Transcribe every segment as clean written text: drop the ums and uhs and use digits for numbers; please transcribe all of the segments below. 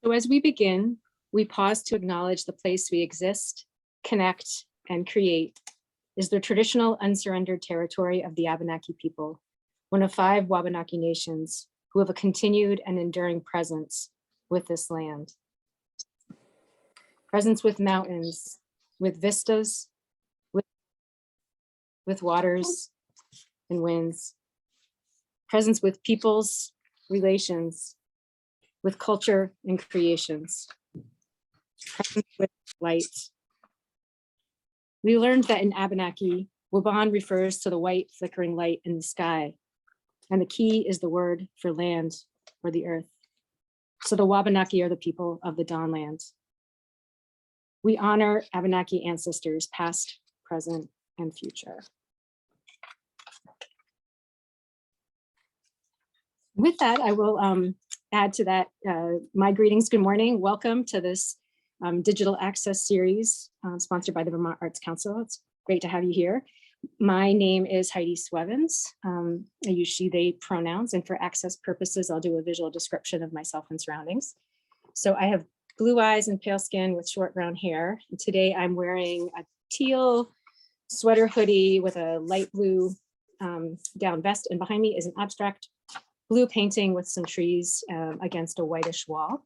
So as we begin, we pause to acknowledge the place we exist, connect, and create is the traditional unsurrendered territory of the Abenaki people, one of 5 Wabanaki nations who have a continued and enduring presence with this land. Presence with mountains, with vistas, with waters and winds. Presence with peoples, relations, with culture and creations. Presence with light. We learned that in Abenaki, Waban refers to the white flickering light in the sky, and the key is the word for land or the earth. So the Wabanaki are the people of the Dawnland. We honor Abenaki ancestors, past, present, and future. With that, I will add to that my greetings. Good morning. Welcome to this digital access series sponsored by the Vermont Arts Council. It's great to have you here. My name is Heidi Swevens. I use she, they pronouns, and for access purposes, I'll do a visual description of myself and surroundings. So I have blue eyes and pale skin with short brown hair. And today I'm wearing a teal sweater hoodie with a light blue down vest, and behind me is an abstract blue painting with some trees against a whitish wall.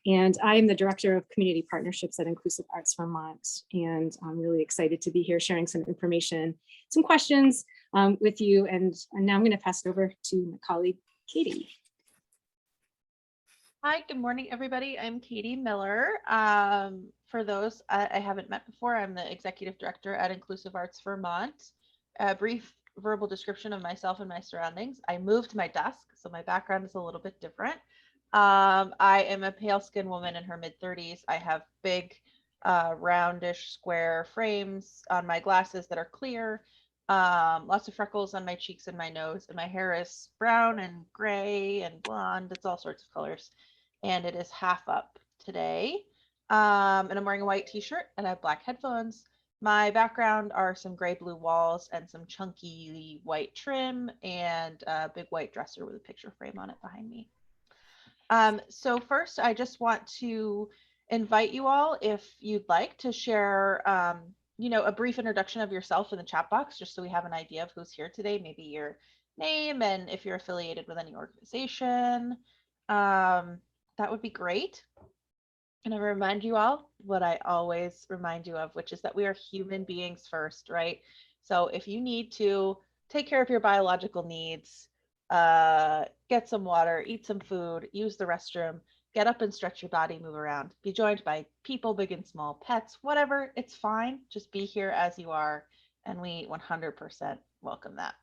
And I am the Director of Community Partnerships at Inclusive Arts Vermont. And I'm really excited to be here sharing some information, some questions with you. And now I'm going to pass it over to my colleague, Katie. Hi, good morning, everybody. I'm Katie Miller. For those I haven't met before, I'm the Executive Director at Inclusive Arts Vermont. A brief verbal description of myself and my surroundings. I moved my desk, so my background is a little bit different. I am a pale-skinned woman in her mid-30s. I have big, roundish, square frames on my glasses that are clear. Lots of freckles on my cheeks and my nose, and my hair is brown and gray and blonde. It's all sorts of colors, and it is half up today. And I'm wearing a white t-shirt and I have black headphones. My background are some gray blue walls and some chunky white trim and a big white dresser with a picture frame on it behind me. So first, I just want to invite you all, if you'd like, to share a brief introduction of yourself in the chat box, just so we have an idea of who's here today, maybe your name and if you're affiliated with any organization. That would be great. And I remind you all what I always remind you of, which is that we are human beings first, right? So if you need to take care of your biological needs, get some water, eat some food, use the restroom, get up and stretch your body, move around, be joined by people, big and small, pets, whatever, it's fine. Just be here as you are. And we 100% welcome that.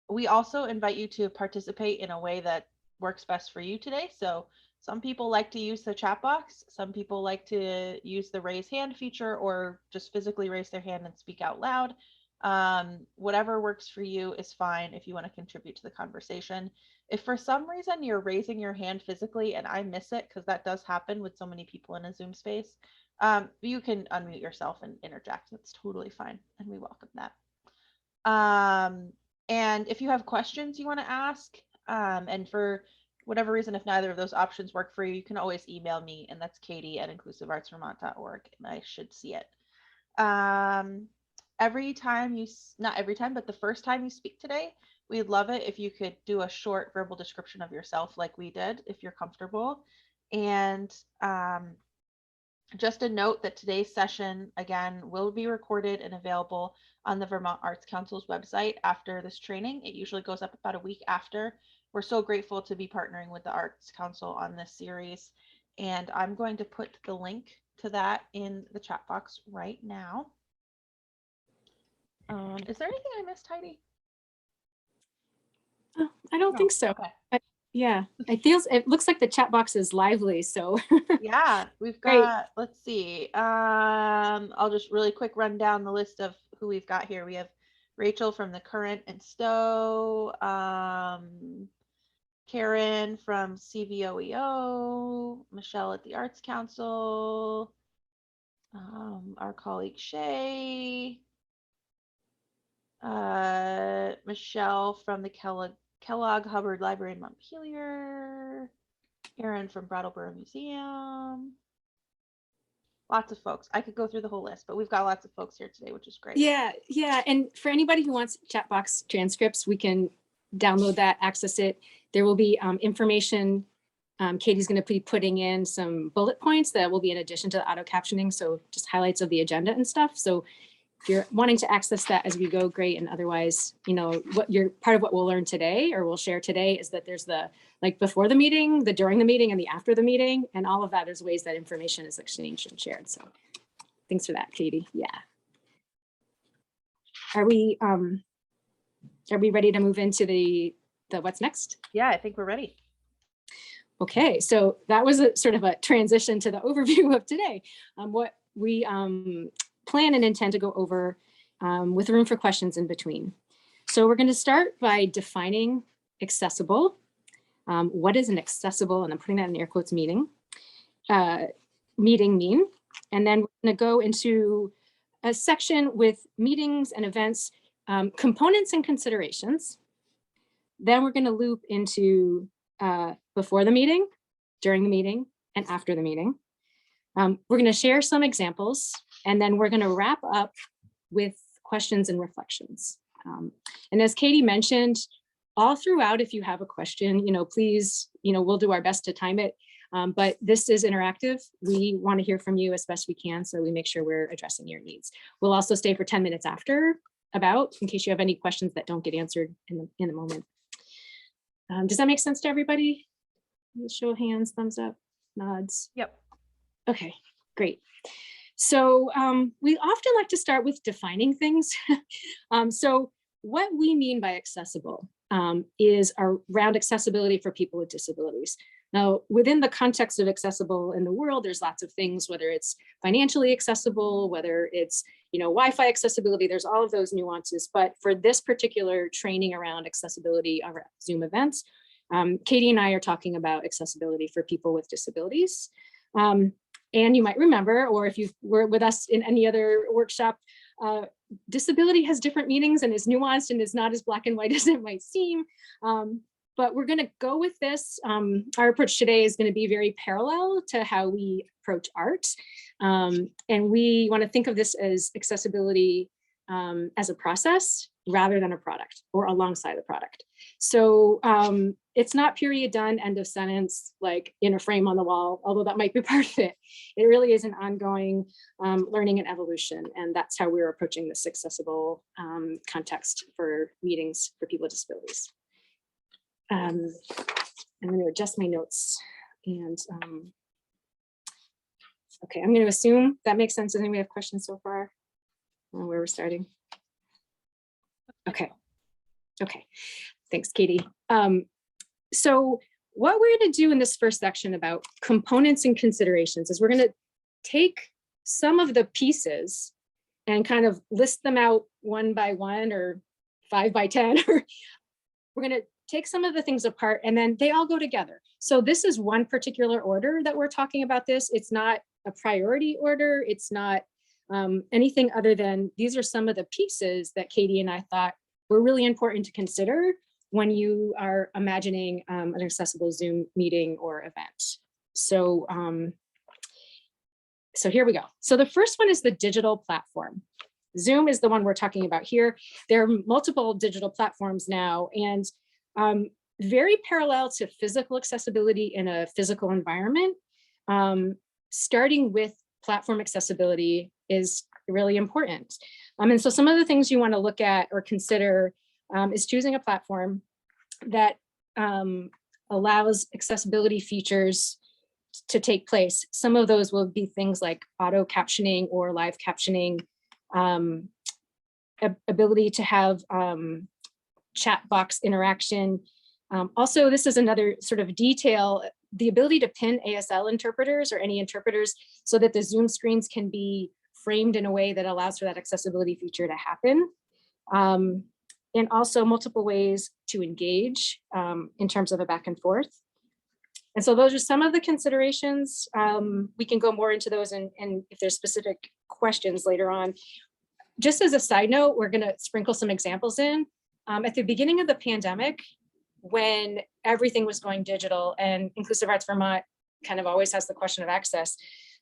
We also invite you to participate in a way that works best for you today. So some people like to use the chat box. Some people like to use the raise hand feature or just physically raise their hand and speak out loud. Whatever works for you is fine if you want to contribute to the conversation. If for some reason you're raising your hand physically and I miss it, because that does happen with so many people in a Zoom space, you can unmute yourself and interject. That's totally fine, and we welcome that. And if you have questions you want to ask, and for whatever reason, if neither of those options work for you, you can always email me, and that's katie@inclusiveartsvermont.org, and I should see it. Every time not every time, but the first time you speak today, we'd love it if you could do a short verbal description of yourself like we did, if you're comfortable. And just a note that today's session, again, will be recorded and available on the Vermont Arts Council's website after this training. It usually goes up about a week after. We're so grateful to be partnering with the Arts Council on this series. And I'm going to put the link to that in the chat box right now. Is there anything I missed, Heidi? Oh, I don't think so. Okay. Yeah, it looks like the chat box is lively, so. Yeah, we've got, let's see. I'll just really quick run down the list of who we've got here. We have Rachel from the Current and Stowe, Karen from CVOEO, Michelle at the Arts Council, our colleague Shay, Michelle from the Kellogg Hubbard Library in Montpelier, Aaron from Brattleboro Museum. Lots of folks. I could go through the whole list, but we've got lots of folks here today, which is great. Yeah. And for anybody who wants chat box transcripts, we can download that, access it. There will be information. Katie's going to be putting in some bullet points that will be in addition to the auto captioning. So just highlights of the agenda and stuff. So if you're wanting to access that as we go, great. And otherwise, what you're part of what we'll learn today or we'll share today is that there's the before the meeting, the during the meeting, and the after the meeting, and all of that is ways that information is exchanged and shared. So thanks for that, Katie. Yeah. Are we ready to move into the what's next? Yeah, I think we're ready. Okay, so that was a sort of a transition to the overview of today. What we plan and intend to go over with room for questions in between. So we're going to start by defining accessible. What is an accessible, and I'm putting that in air quotes, meeting mean? And then we're going to go into a section with meetings and events, components and considerations. Then we're going to loop into before the meeting, during the meeting, and after the meeting. We're going to share some examples, and then we're going to wrap up with questions and reflections. And as Katie mentioned, all throughout, if you have a question, please, we'll do our best to time it. But this is interactive. We want to hear from you as best we can, so we make sure we're addressing your needs. We'll also stay for 10 minutes after, in case you have any questions that don't get answered in the moment. Does that make sense to everybody? Show of hands, thumbs up, nods. Yep. Okay, great. So we often like to start with defining things. So what we mean by accessible is around accessibility for people with disabilities. Now, within the context of accessible in the world, there's lots of things, whether it's financially accessible, whether it's Wi-Fi accessibility, there's all of those nuances. But for this particular training around accessibility of Zoom events, Katie and I are talking about accessibility for people with disabilities. And you might remember, or if you were with us in any other workshop, disability has different meanings and is nuanced and is not as black and white as it might seem. But we're going to go with this. Our approach today is going to be very parallel to how we approach art. And we want to think of this as accessibility as a process rather than a product or alongside the product. So it's not period done, end of sentence, like in a frame on the wall, although that might be part of it. It really is an ongoing learning and evolution. And that's how we're approaching this accessible context for meetings for people with disabilities. I'm going to adjust my notes and okay, I'm going to assume that makes sense. Does anybody have questions so far on where we're starting? Okay. Thanks, Katie. So what we're going to do in this first section about components and considerations is we're going to take some of the pieces and kind of list them out 1 by 1 or 5 by 10. Or we're going to take some of the things apart and then they all go together. So this is one particular order that we're talking about this. It's not a priority order. It's not anything other than these are some of the pieces that Katie and I thought were really important to consider when you are imagining an accessible Zoom meeting or event. So, so here we go. So the first one is the digital platform. Zoom is the one we're talking about here. There are multiple digital platforms now, and very parallel to physical accessibility in a physical environment. Starting with platform accessibility is really important. And so some of the things you want to look at or consider is choosing a platform that allows accessibility features to take place. Some of those will be things like auto captioning or live captioning, ability to have chat box interaction. Also, this is another sort of detail, the ability to pin ASL interpreters or any interpreters so that the Zoom screens can be framed in a way that allows for that accessibility feature to happen. And also multiple ways to engage in terms of a back and forth. And so those are some of the considerations. We can go more into those and if there's specific questions later on. Just as a side note, we're going to sprinkle some examples in. At the beginning of the pandemic, when everything was going digital, and Inclusive Arts Vermont kind of always has the question of access,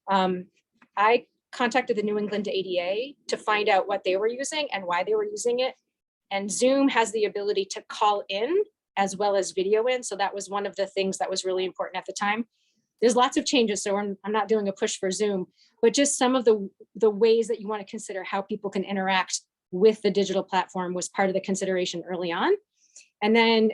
I contacted the New England ADA to find out what they were using and why they were using it. And Zoom has the ability to call in as well as video in. So that was one of the things that was really important at the time. There's lots of changes, so I'm not doing a push for Zoom, but just some of the ways that you want to consider how people can interact with the digital platform was part of the consideration early on. And then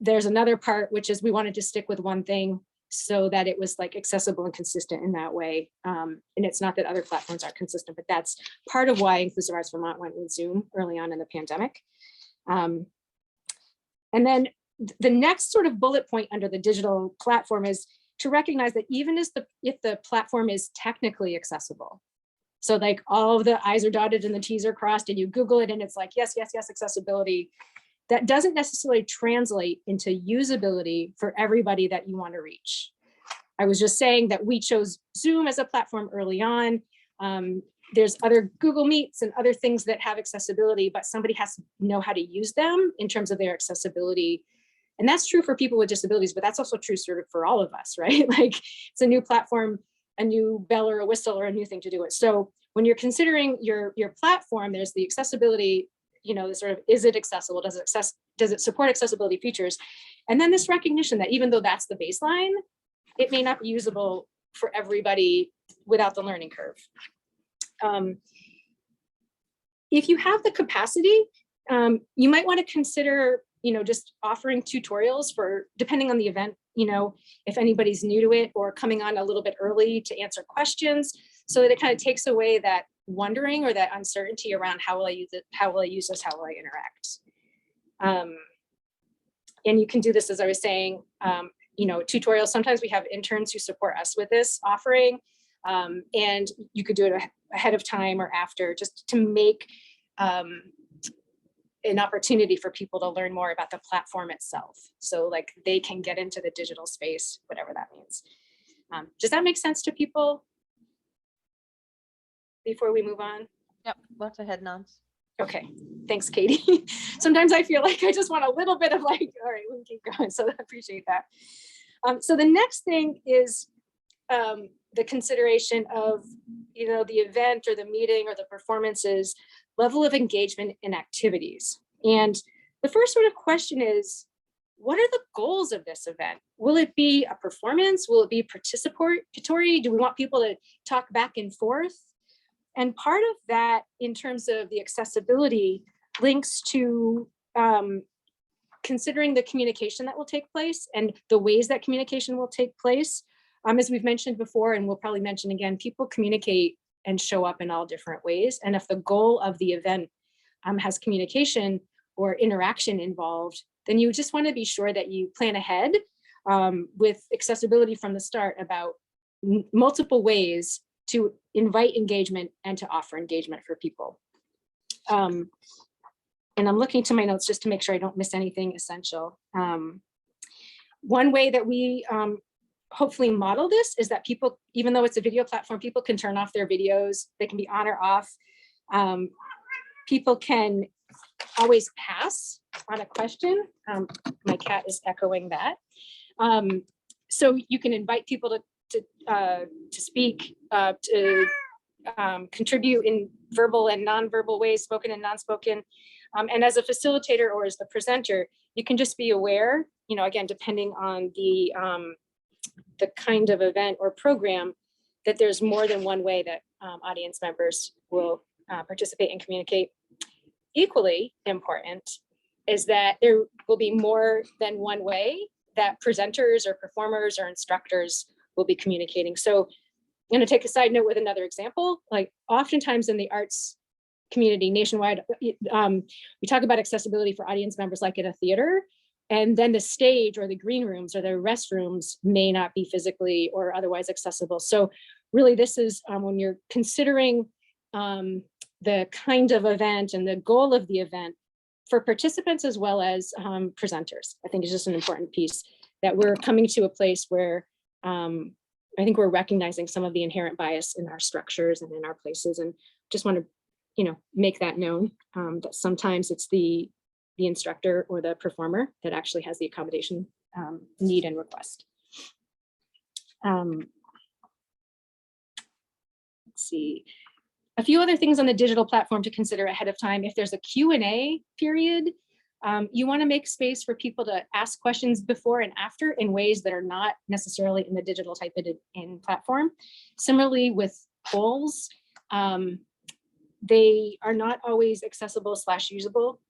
there's another part, which is we wanted to stick with one thing so that it was like accessible and consistent in that way. And it's not that other platforms aren't consistent, but that's part of why Inclusive Arts Vermont went with Zoom early on in the pandemic. And then the next sort of bullet point under the digital platform is to recognize that even if the platform is technically accessible, so like all of the I's are dotted and the T's are crossed and you Google it and it's like, yes, yes, yes, accessibility, that doesn't necessarily translate into usability for everybody that you want to reach. I was just saying that we chose Zoom as a platform early on. There's other Google Meets and other things that have accessibility, but somebody has to know how to use them in terms of their accessibility. And that's true for people with disabilities, but that's also true sort of for all of us, right? Like it's a new platform, a new bell or a whistle or a new thing to do it. So when you're considering your platform, there's the accessibility, you know, the sort of, is it accessible? Does it support accessibility features? And then this recognition that even though that's the baseline, it may not be usable for everybody without the learning curve. If you have the capacity, you might want to consider, you know, just offering tutorials for, depending on the event, you know, if anybody's new to it or coming on a little bit early to answer questions, so that it kind of takes away that wondering or that uncertainty around how will I use it, how will I use this, how will I interact? And you can do this, as I was saying, you know, tutorials. Sometimes we have interns who support us with this offering, and you could do it ahead of time or after, just to make an opportunity for people to learn more about the platform itself. So like they can get into the digital space, whatever that means. Does that make sense to people before we move on? Yep, lots of head nods. Okay, thanks, Katie. Sometimes I feel like I just want a little bit of like, all right, we can keep going. So I appreciate that. So the next thing is the consideration of, you know, the event or the meeting or the performance's level of engagement in activities. And the first sort of question is, what are the goals of this event? Will it be a performance? Will it be participatory? Do we want people to talk back and forth? And part of that, in terms of the accessibility, links to considering the communication that will take place and the ways that communication will take place. As we've mentioned before, and we'll probably mention again, people communicate and show up in all different ways. And if the goal of the event has communication or interaction involved, then you just want to be sure that you plan ahead with accessibility from the start about multiple ways to invite engagement and to offer engagement for people. And I'm looking to my notes just to make sure I don't miss anything essential. One way that we hopefully model this is that people, even though it's a video platform, people can turn off their videos. They can be on or off. People can always pass on a question. My cat is echoing that. So you can invite people to speak, to contribute in verbal and nonverbal ways, spoken and non-spoken. And as a facilitator or as the presenter, you can just be aware, you know, again, depending on the kind of event or program, that there's more than one way that audience members will participate and communicate. Equally important is that there will be more than one way that presenters or performers or instructors will be communicating. So I'm going to take a side note with another example. Like oftentimes in the arts community nationwide, we talk about accessibility for audience members like in a theater, and then the stage or the green rooms or the restrooms may not be physically or otherwise accessible. So really this is when you're considering the kind of event and the goal of the event for participants as well as presenters, I think is just an important piece, that we're coming to a place where I think we're recognizing some of the inherent bias in our structures and in our places, and just want to, you know, make that known, that sometimes it's the the instructor or the performer that actually has the accommodation need and request. Let's see. A few other things on the digital platform to consider ahead of time. If there's a Q&A period, you want to make space for people to ask questions before and after in ways that are not necessarily in the digital type it in platform. Similarly with polls, they are not always accessible / usable.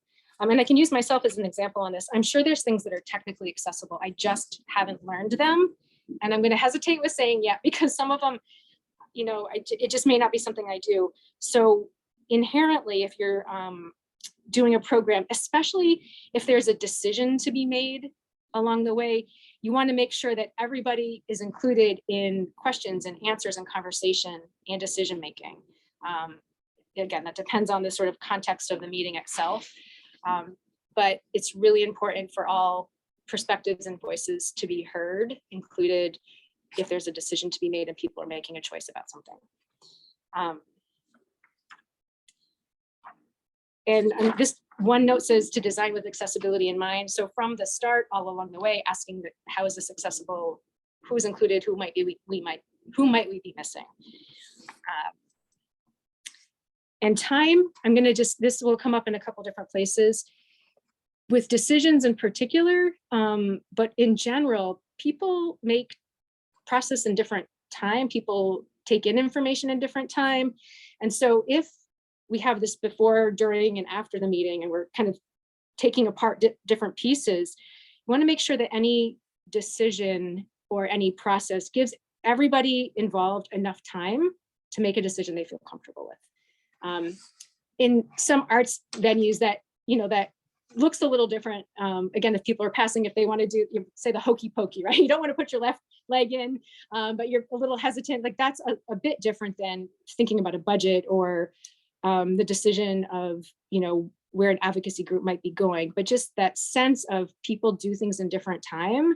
And I can use myself as an example on this. I'm sure there's things that are technically accessible. I just haven't learned them. And I'm going to hesitate with saying yeah, because some of them, you know, it just may not be something I do. So inherently, if you're doing a program, especially if there's a decision to be made along the way, you want to make sure that everybody is included in questions and answers and conversation and decision making. Again, that depends on the sort of context of the meeting itself. But it's really important for all perspectives and voices to be heard, included if there's a decision to be made and people are making a choice about something. And this one note says to design with accessibility in mind. So from the start, all along the way, asking how is this accessible? Who's included? Who might we be missing? And time, I'm going to this will come up in a couple different places with decisions in particular, but in general, people make process in different time. People take in information in different time. And so if we have this before, during, and after the meeting, and we're kind of taking apart different pieces, you want to make sure that any decision or any process gives everybody involved enough time to make a decision they feel comfortable with. In some arts venues that, that looks a little different. Again, if people are passing, if they want to do, say the hokey pokey, right? You don't want to put your left leg in, but you're a little hesitant. Like that's a bit different than thinking about a budget or the decision of, where an advocacy group might be going. But just that sense of people do things in different time,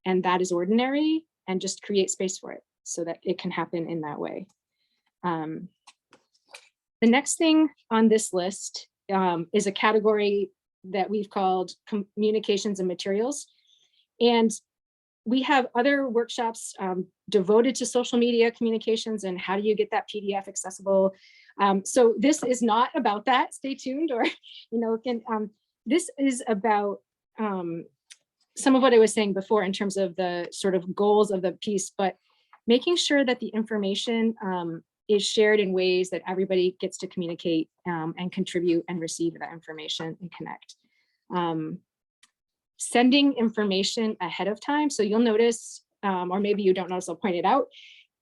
and that is ordinary, and just create space for it so that it can happen in that way. The next thing on this list is a category that we've called communications and materials. And we have other workshops devoted to social media communications and how do you get that PDF accessible. So this is not about that, stay tuned, or, this is about some of what I was saying before in terms of the sort of goals of the piece, but making sure that the information is shared in ways that everybody gets to communicate and contribute and receive that information and connect. Sending information ahead of time. So you'll notice, or maybe you don't notice, I'll point it out.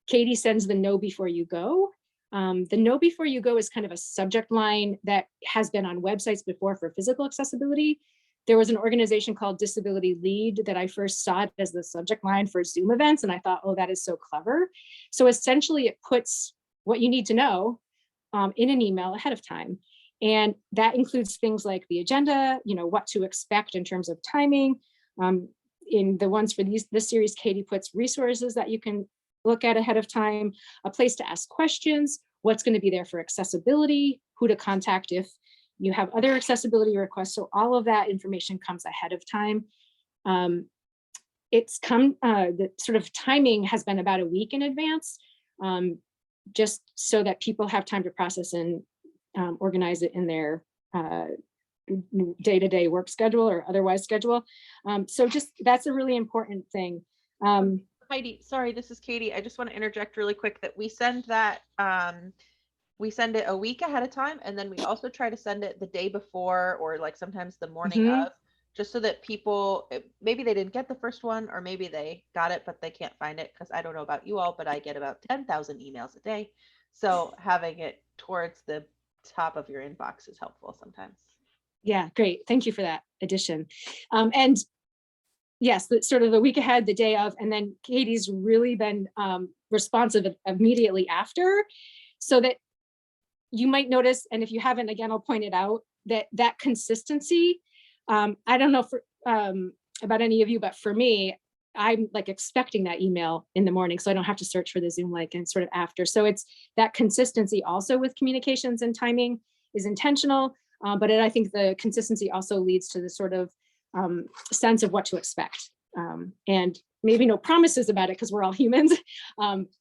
Katie sends the know before you go. The know before you go is kind of a subject line that has been on websites before for physical accessibility. There was an organization called Disability Lead that I first saw it as the subject line for Zoom events. And I thought, oh, that is so clever. So essentially it puts what you need to know in an email ahead of time. And that includes things like the agenda, what to expect in terms of timing. In the ones for this series, Katie puts resources that you can look at ahead of time, a place to ask questions, what's going to be there for accessibility, who to contact if you have other accessibility requests. So all of that information comes ahead of time. The sort of timing has been about a week in advance, just so that people have time to process and organize it in their day-to-day work schedule or otherwise schedule. So just that's a really important thing. Heidi, sorry, this is Katie. I just want to interject really quick that we send that, we send it a week ahead of time, and then we also try to send it the day before or like sometimes the morning of, just so that people, maybe they didn't get the first one, or maybe they got it, but they can't find it, because I don't know about you all, but I get about 10,000 emails a day. So having it towards the top of your inbox is helpful sometimes. Yeah, great. Thank you for that addition. And yes, sort of the week ahead, the day of, and then Katie's really been responsive immediately after, so that you might notice, and if you haven't, again, I'll point it out, that consistency. I don't know about any of you, but for me, I'm like expecting that email in the morning, so I don't have to search for the Zoom link and sort of after. So it's that consistency also with communications and timing is intentional. I think the consistency also leads to the sort of sense of what to expect. And maybe no promises about it because we're all humans,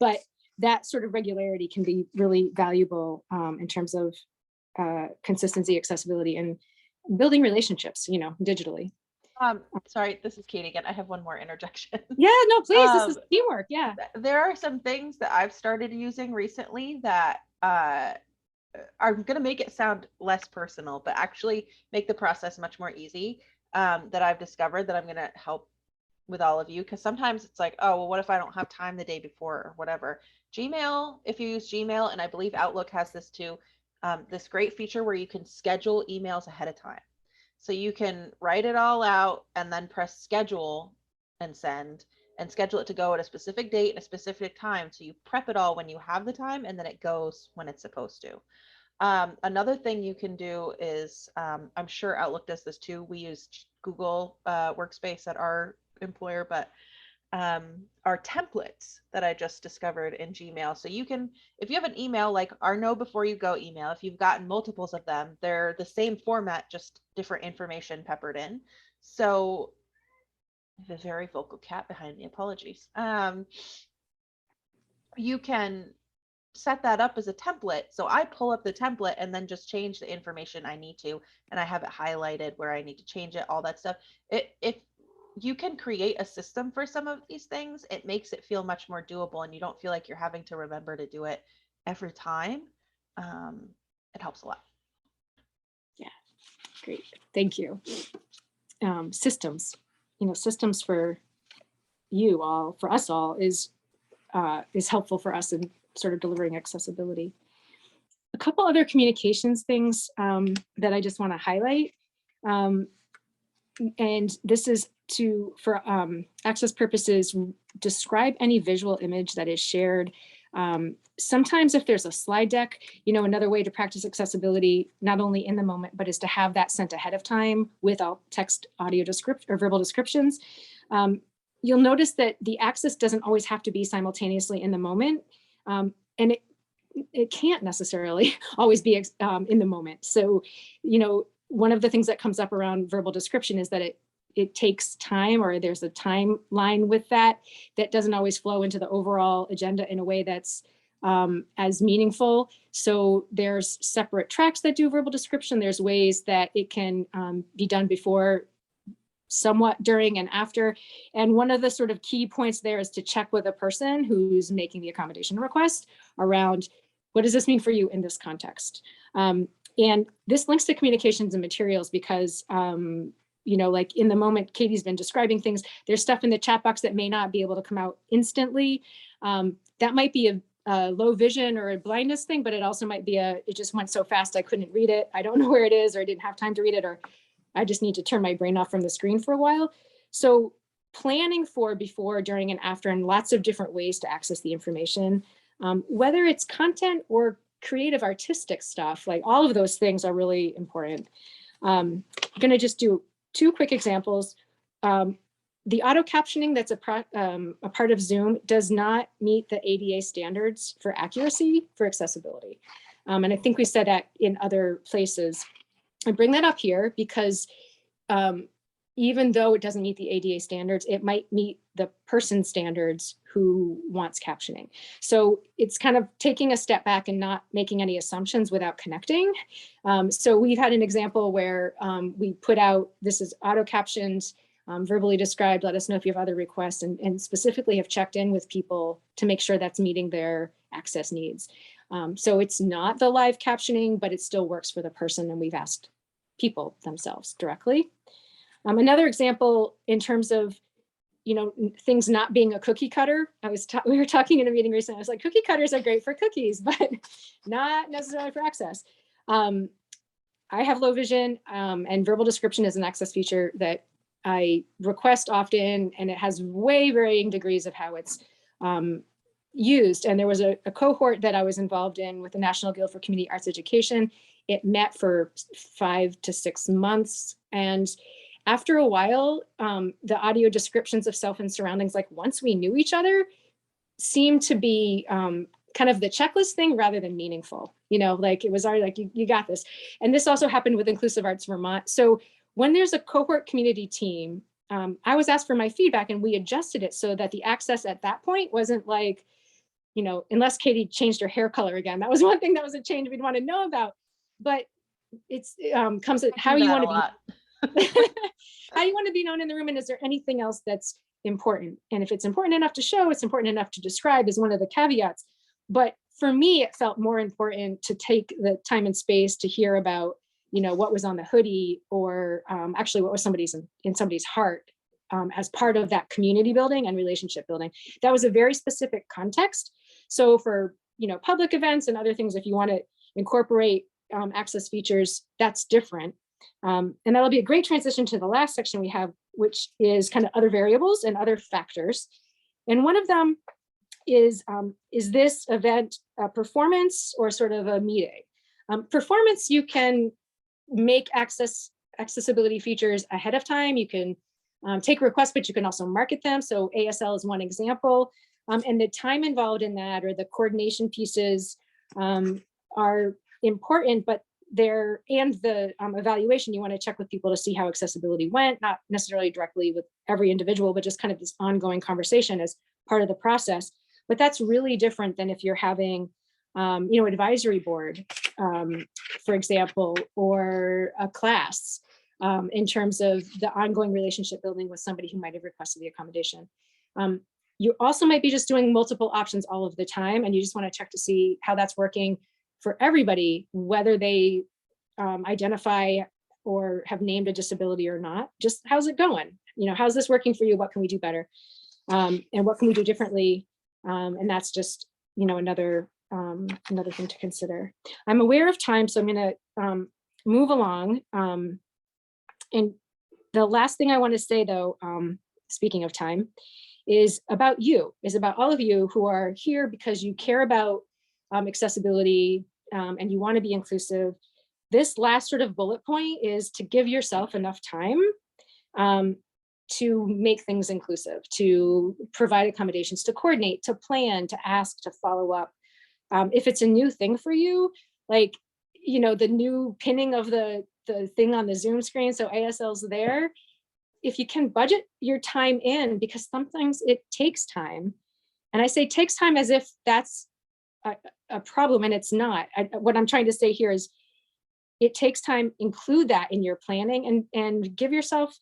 but that sort of regularity can be really valuable in terms of consistency, accessibility, and building relationships, digitally. Sorry, this is Katie again. I have one more interjection. Yeah, no, please, this is teamwork, yeah. There are some things that I've started using recently that are going to make it sound less personal, but actually make the process much more easy, that I've discovered that I'm going to help with all of you. Because sometimes it's like, oh, well, what if I don't have time the day before or whatever? Gmail, if you use Gmail, and I believe Outlook has this too, this great feature where you can schedule emails ahead of time. So you can write it all out and then press schedule and send, and schedule it to go at a specific date and a specific time. So you prep it all when you have the time, and then it goes when it's supposed to. Another thing you can do is, I'm sure Outlook does this too. We use Google Workspace at our employer, but are templates that I just discovered in Gmail. So you can, if you have an email like our know before you go email, if you've gotten multiples of them, they're the same format, just different information peppered in. So I have a very vocal cat behind me, apologies. You can set that up as a template. So I pull up the template and then just change the information I need to, and I have it highlighted where I need to change it, all that stuff. If you can create a system for some of these things, it makes it feel much more doable, and you don't feel like you're having to remember to do it every time. It helps a lot. Yeah, great, thank you. Systems, systems for you all, for us all, is helpful for us in sort of delivering accessibility. A couple other communications things that I just want to highlight. And this is for access purposes, describe any visual image that is shared. Sometimes if there's a slide deck, another way to practice accessibility, not only in the moment, but is to have that sent ahead of time with all text, audio description or verbal descriptions. You'll notice that the access doesn't always have to be simultaneously in the moment. And it can't necessarily always be in the moment. So, one of the things that comes up around verbal description is that it takes time, or there's a timeline with that doesn't always flow into the overall agenda in a way that's as meaningful. So there's separate tracks that do verbal description. There's ways that it can be done before, somewhat during, and after. And one of the sort of key points there is to check with a person who's making the accommodation request around, what does this mean for you in this context? And this links to communications and materials because, like in the moment, Katie's been describing things, there's stuff in the chat box that may not be able to come out instantly. That might be a low vision or a blindness thing, but it also might be it just went so fast I couldn't read it. I don't know where it is, or I didn't have time to read it, or I just need to turn my brain off from the screen for a while. So planning for before, during, and after, and lots of different ways to access the information, whether it's content or creative artistic stuff, like all of those things are really important. I'm gonna just do two quick examples. The auto captioning that's a part of Zoom does not meet the ADA standards for accuracy for accessibility. And I think we said that in other places. I bring that up here because even though it doesn't meet the ADA standards, it might meet the person standards who wants captioning. So it's kind of taking a step back and not making any assumptions without connecting. So we've had an example where we put out, this is auto captioned, verbally described, let us know if you have other requests, and specifically have checked in with people to make sure that's meeting their access needs. So it's not the live captioning, but it still works for the person, and we've asked people themselves directly. Another example in terms of, things not being a cookie cutter. We were talking in a meeting recently. I was like, cookie cutters are great for cookies, but not necessarily for access. I have low vision, and verbal description is an access feature that I request often, and it has way varying degrees of how it's used. And there was a cohort that I was involved in with the National Guild for Community Arts Education. It met for 5 to 6 months. And after a while, the audio descriptions of self and surroundings, like once we knew each other, seemed to be kind of the checklist thing rather than meaningful, like it was already like, you got this. And this also happened with Inclusive Arts Vermont. So when there's a cohort community team, I was asked for my feedback and we adjusted it so that the access at that point wasn't like, unless Katie changed her hair color again, that was one thing that was a change we'd want to know about. But it's comes at how you want to be, how you want to be known in the room. And is there anything else that's important? And if it's important enough to show, it's important enough to describe is one of the caveats. But for me, it felt more important to take the time and space to hear about, what was on the hoodie or actually what was in somebody's heart as part of that community building and relationship building. That was a very specific context. So for, public events and other things, if you want to incorporate access features, that's different. And that'll be a great transition to the last section we have, which is kind of other variables and other factors. And one of them is this event a performance or sort of a meeting? Performance, you can make accessibility features ahead of time. You can take requests, but you can also market them. So ASL is one example. And the time involved in that or the coordination pieces are important, but the evaluation, you want to check with people to see how accessibility went, not necessarily directly with every individual, but just kind of this ongoing conversation as part of the process. But that's really different than if you're having, advisory board, for example, or a class in terms of the ongoing relationship building with somebody who might have requested the accommodation. You also might be just doing multiple options all of the time, and you just want to check to see how that's working for everybody, whether they identify or have named a disability or not. Just how's it going? How's this working for you? What can we do better? And what can we do differently? And that's just, another thing to consider. I'm aware of time, so I'm going to move along. And the last thing I want to say, though, speaking of time, is about all of you who are here because you care about accessibility and you want to be inclusive. This last sort of bullet point is to give yourself enough time to make things inclusive, to provide accommodations, to coordinate, to plan, to ask, to follow up. If it's a new thing for you, like, the new pinning of the thing on the Zoom screen, so ASL's there, if you can budget your time in, because sometimes it takes time. And I say takes time as if that's a problem, and it's not. What I'm trying to say here is it takes time, include that in your planning and give yourself,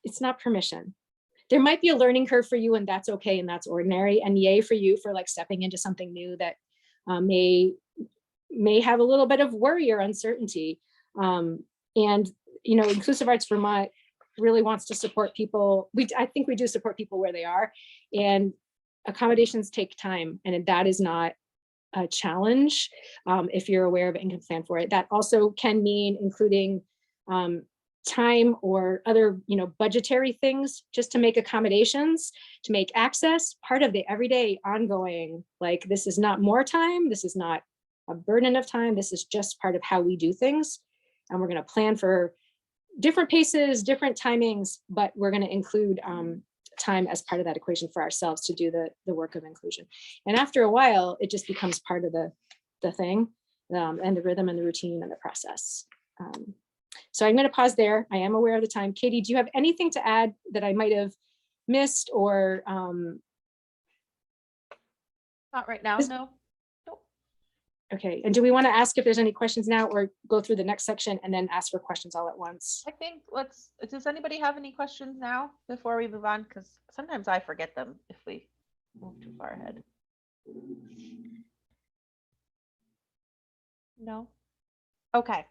it's not permission. There might be a learning curve for you, and that's okay, and that's ordinary, and yay for you for like stepping into something new that may have a little bit of worry or uncertainty. And Inclusive Arts Vermont really wants to support people. I think we do support people where they are, and accommodations take time, and that is not a challenge if you're aware of it and can plan for it. That also can mean including time or other, budgetary things just to make accommodations, to make access part of the everyday ongoing. Like, this is not more time. This is not a burden of time. This is just part of how we do things. And we're going to plan for different paces, different timings, but we're going to include time as part of that equation for ourselves to do the work of inclusion. And after a while, it just becomes part of the thing and the rhythm and the routine and the process. So I'm going to pause there. I am aware of the time. Katie, do you have anything to add that I might have missed or? Not right now, no. Okay, and do we want to ask if there's any questions now or go through the next section and then ask for questions all at once? I think does anybody have any questions now before we move on? Because sometimes I forget them if we move too far ahead. No? Okay.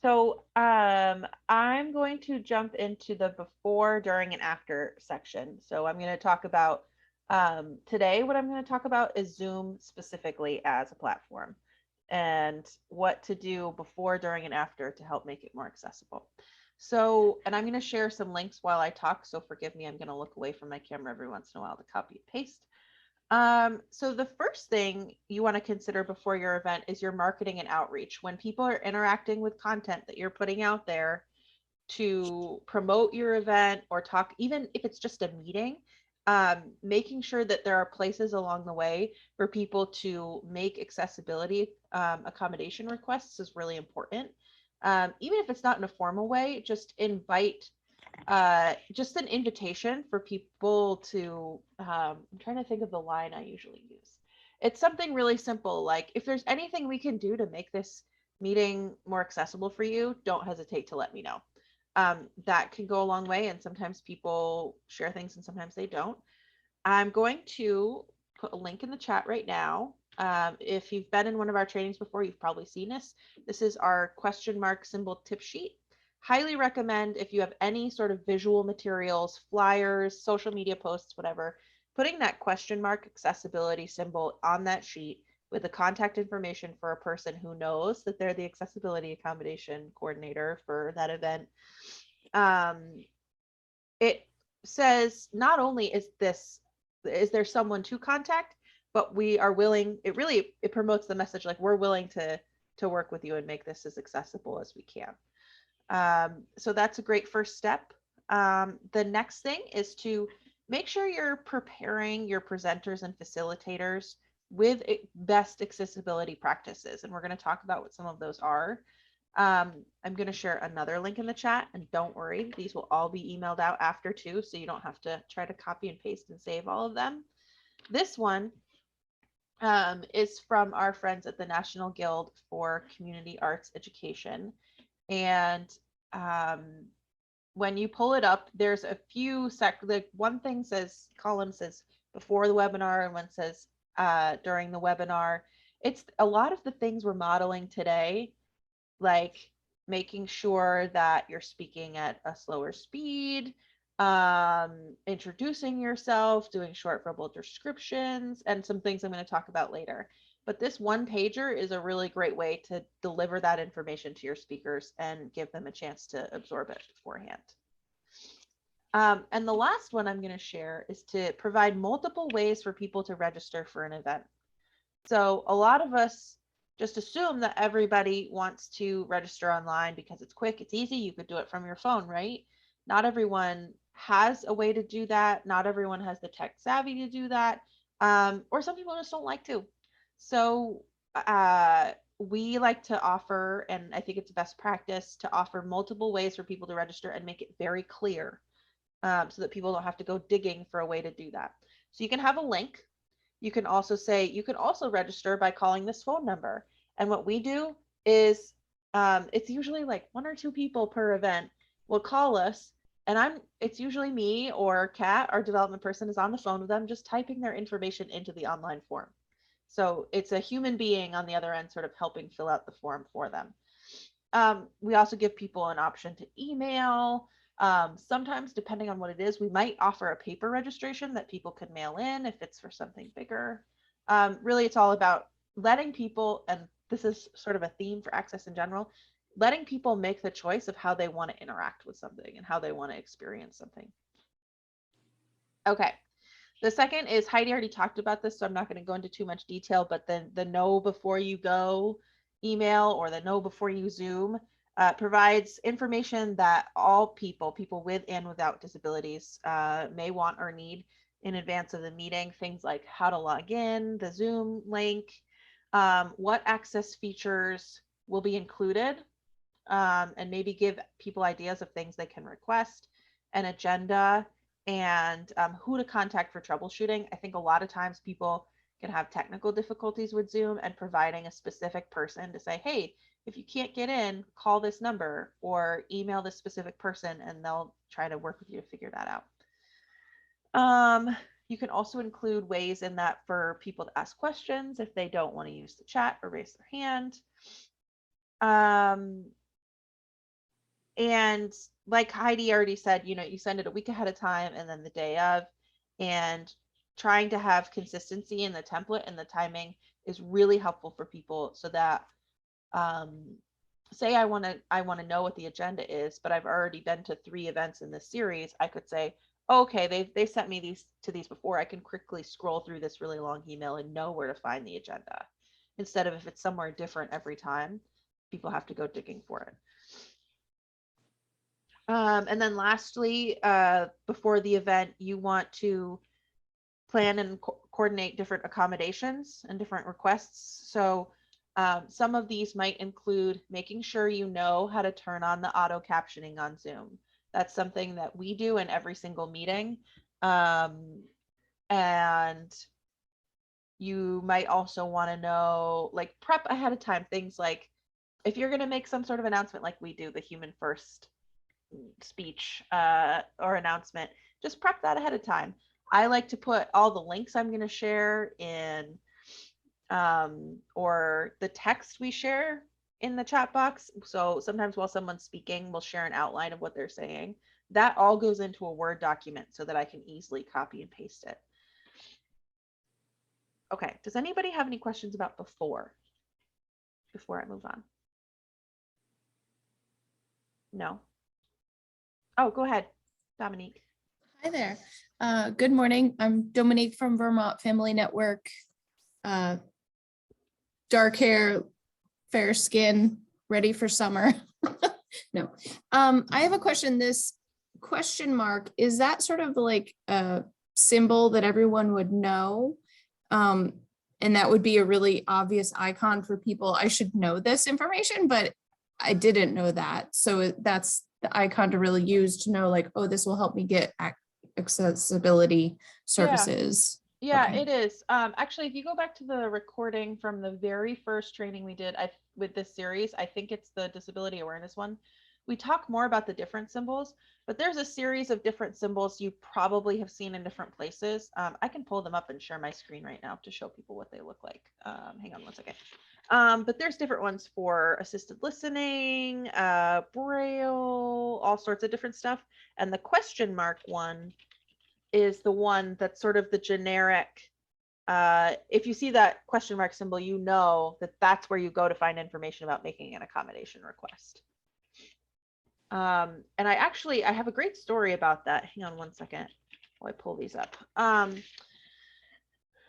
So I'm going to jump into the before, during, and after section. So I'm going to talk about today, what I'm going to talk about is Zoom specifically as a platform and what to do before, during, and after to help make it more accessible. So, and I'm going to share some links while I talk. So forgive me, I'm going to look away from my camera every once in a while to copy and paste. So the first thing you want to consider before your event is your marketing and outreach. When people are interacting with content that you're putting out there to promote your event or talk, even if it's just a meeting, making sure that there are places along the way for people to make accessibility accommodation requests is really important. Even if it's not in a formal way, just invite just an invitation for people to I'm trying to think of the line I usually use. It's something really simple, like, if there's anything we can do to make this meeting more accessible for you, don't hesitate to let me know. That can go a long way, and sometimes people share things and sometimes they don't. I'm going to put a link in the chat right now. If you've been in one of our trainings before, you've probably seen this. This is our question mark symbol tip sheet. Highly recommend, if you have any sort of visual materials, flyers, social media posts, whatever, putting that question mark accessibility symbol on that sheet with the contact information for a person who knows that they're the accessibility accommodation coordinator for that event. It says not only is there someone to contact, but we are willing, it promotes the message, like, we're willing to work with you and make this as accessible as we can. So that's a great first step. The next thing is to make sure you're preparing your presenters and facilitators with best accessibility practices. And we're going to talk about what some of those are. I'm going to share another link in the chat, and don't worry, these will all be emailed out after too, so you don't have to try to copy and paste and save all of them. This one is from our friends at the National Guild for Community Arts Education. And when you pull it up, there's a few like one thing says, column says before the webinar, and one says during the webinar. It's a lot of the things we're modeling today, like making sure that you're speaking at a slower speed, introducing yourself, doing short verbal descriptions, and some things I'm going to talk about later. But this one pager is a really great way to deliver that information to your speakers and give them a chance to absorb it beforehand. And the last one I'm going to share is to provide multiple ways for people to register for an event. So a lot of us just assume that everybody wants to register online because it's quick, it's easy, you could do it from your phone, right? Not everyone has a way to do that. Not everyone has the tech savvy to do that. Or some people just don't like to. So we like to offer, and I think it's best practice to offer multiple ways for people to register and make it very clear so that people don't have to go digging for a way to do that. So you can have a link. You can also say, you can also register by calling this phone number. And what we do is it's usually like 1 or 2 people per event will call us, and it's usually me or Kat, our development person, is on the phone with them, just typing their information into the online form. So it's a human being on the other end sort of helping fill out the form for them. We also give people an option to email. Sometimes, depending on what it is, we might offer a paper registration that people could mail in if it's for something bigger. Really, it's all about letting people, and this is sort of a theme for Access in general, letting people make the choice of how they want to interact with something and how they want to experience something. Okay. The second is, Heidi already talked about this, so I'm not going to go into too much detail, but then the know before you go email, or the know before you Zoom, provides information that all people with and without disabilities may want or need in advance of the meeting. Things like how to log in, the Zoom link, what access features will be included, and maybe give people ideas of things they can request, an agenda, and who to contact for troubleshooting. I think a lot of times people can have technical difficulties with Zoom, and providing a specific person to say, hey, if you can't get in, call this number or email this specific person, and they'll try to work with you to figure that out. You can also include ways in that for people to ask questions if they don't want to use the chat or raise their hand. And like Heidi already said, you send it a week ahead of time and then the day of, and trying to have consistency in the template and the timing is really helpful for people, so that say I want to know what the agenda is, but I've already been to 3 events in this series. I could say, okay, they sent me these before. I can quickly scroll through this really long email and know where to find the agenda, instead of if it's somewhere different every time, people have to go digging for it. And then lastly, before the event, you want to plan and coordinate different accommodations and different requests. So some of these might include making sure you know how to turn on the auto captioning on Zoom. That's something that we do in every single meeting. And you might also want to know, like, prep ahead of time, things like if you're going to make some sort of announcement like we do, the human first speech or announcement, just prep that ahead of time. I like to put all the links I'm going to share in or the text we share in the chat box. So sometimes while someone's speaking, we'll share an outline of what they're saying. That all goes into a Word document so that I can easily copy and paste it. Okay, does anybody have any questions about before I move on? No? Oh, go ahead, Dominique. Hi there. Good morning. I'm Dominique from Vermont Family Network. Dark hair, fair skin, ready for summer. No. I have a question. This question mark, is that sort of like a symbol that everyone would know? And that would be a really obvious icon for people. I should know this information, but I didn't know that. So that's the icon to really use to know, like, oh, this will help me get accessibility services. Yeah, Okay. it is. Actually, if you go back to the recording from the very first training we did with this series, I think it's the disability awareness one. We talk more about the different symbols, but there's a series of different symbols you probably have seen in different places. I can pull them up and share my screen right now to show people what they look like. Hang on one second. But there's different ones for assisted listening, Braille, all sorts of different stuff. And the question mark one is the one that's sort of the generic. If you see that question mark symbol, you know that that's where you go to find information about making an accommodation request. And I have a great story about that. Hang on one second while I pull these up.